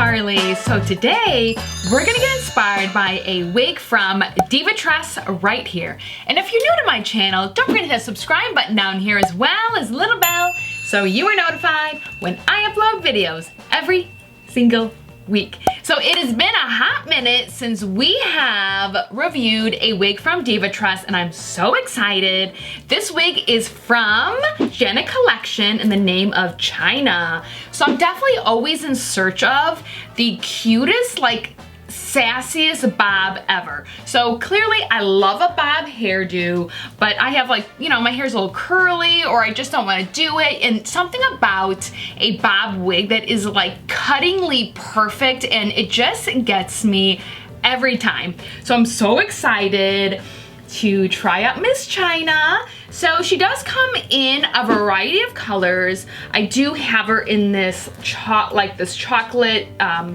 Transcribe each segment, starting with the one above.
MissCarly. So today we're gonna get inspired by a wig from Diva Tress right here. And if you're new to my channel, don't forget to hit the subscribe button down here as well as the little bell so you are notified when I upload videos every single week. So it has been a hot minute since we have reviewed a wig from Diva Tress and I'm so excited. This wig is from Chyna collection in the name of Chyna. So I'm definitely always in search of the cutest, like, sassiest bob ever. So clearly I love a bob hairdo, but I have, like, you know, my hair's a little curly or I just don't want to do it, and something about a bob wig that is like cuttingly perfect and it just gets me every time. So I'm so excited to try out Miss Chyna. So she does come in a variety of colors. I do have her in this chocolate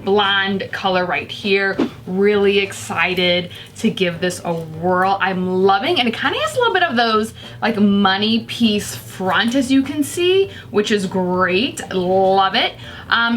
blonde color right here. Really excited to give this a whirl. I'm loving, and it kind of has a little bit of those like money piece front, as you can see, which is great. Love it.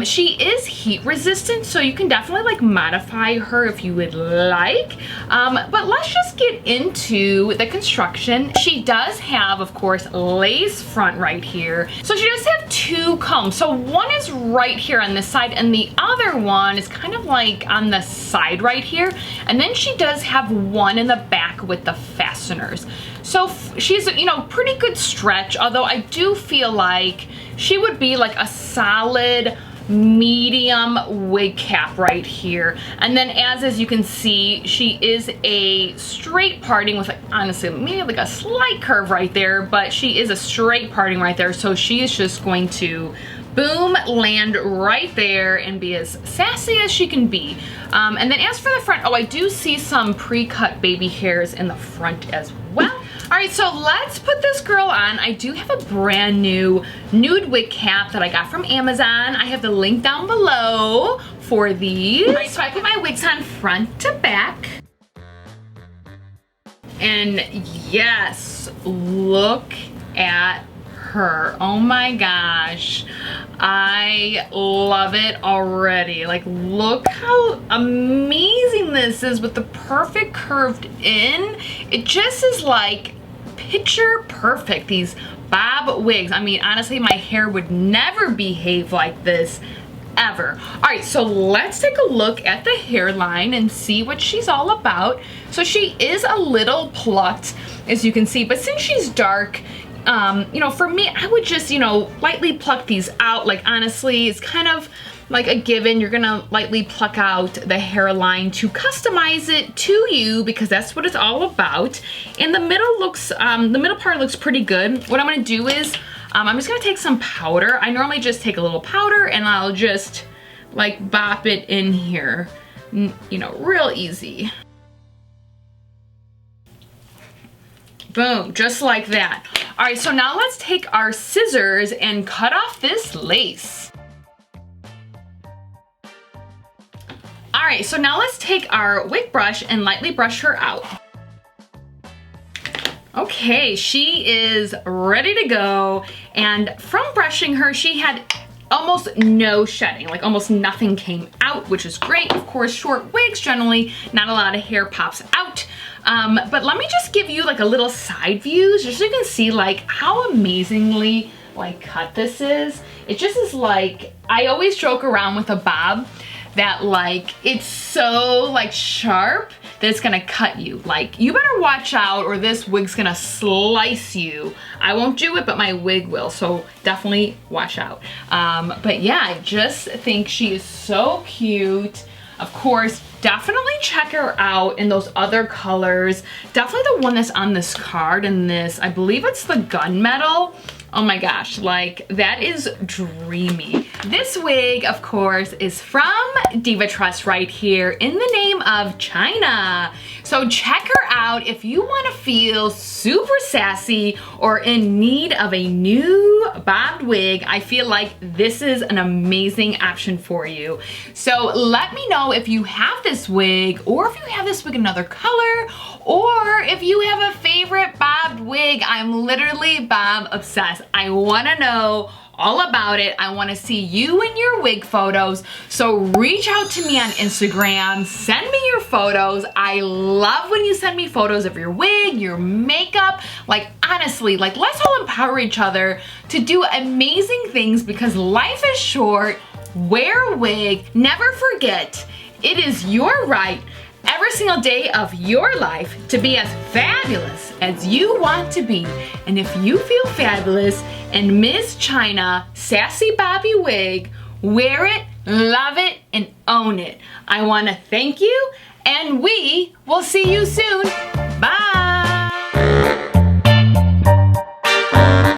She is heat resistant, so you can definitely like modify her if you would like. But let's just get into the construction. She does have, of course, lace front right here. So she does have two combs. So one is right here on this side and the other one is kind of like on the side right here. And then she does have one in the back with the fasteners. So she's, you know, pretty good stretch, although I do feel like she would be like a solid medium wig cap right here. And then as you can see, she is a straight parting with, like, honestly, maybe like a slight curve right there, but she is a straight parting right there. So she is just going to boom, land right there and be as sassy as she can be. And then as for the front, oh, I do see some pre-cut baby hairs in the front as well. All right, so let's put this girl on. I do have a brand new nude wig cap that I got from Amazon. I have the link down below for these. All right, so I put my wigs on front to back. And yes, look at her. Oh my gosh, I love it already. Like, look how amazing this is with the perfect curved in. It just is like picture perfect, these bob wigs. I mean, honestly, my hair would never behave like this ever. All right, so let's take a look at the hairline and see what she's all about. So she is a little plucked, as you can see, but since she's dark, you know, for me, I would just, you know, lightly pluck these out. Like, honestly, it's kind of like a given. You're gonna lightly pluck out the hairline to customize it to you, because that's what it's all about. And the middle looks, the middle part looks pretty good. What I'm gonna do is, I'm just gonna take some powder. I normally just take a little powder and I'll just like bop it in here, you know, real easy. Boom, just like that. All right, so now let's take our scissors and cut off this lace. All right, so now let's take our wig brush and lightly brush her out. Okay, she is ready to go. And from brushing her, she had almost no shedding, like almost nothing came out, which is great. Of course, short wigs, generally not a lot of hair pops out. But let me just give you like a little side views just so you can see like how amazingly like cut this is. It just is like, I always joke around with a bob that like it's so like sharp that it's gonna cut you. Like, you better watch out or this wig's gonna slice you. I won't do it, but my wig will, so definitely watch out. But yeah, I just think she is so cute. Of course, definitely check her out in those other colors. Definitely the one that's on this card in this, I believe it's the gunmetal. Oh my gosh, like that is dreamy. This wig, of course, is from Diva Tress right here in the name of Chyna. So check her out if you want to feel super sassy or in need of a new bobbed wig. I feel like this is an amazing option for you. So let me know if you have this wig, or if you have this wig in another color, or if you have a favorite bobbed wig. I'm literally bob obsessed. I want to know all about it. I want to see you in your wig photos. So reach out to me on Instagram. Send me your photos. I love when you send me photos of your wig, your makeup. Like, honestly, like, let's all empower each other to do amazing things because life is short. Wear a wig. Never forget, it is your right every single day of your life to be as fabulous as you want to be. And if you feel fabulous in Miss Chyna Sassy Bobby wig, wear it, love it, and own it. I want to thank you, and we will see you soon. Bye.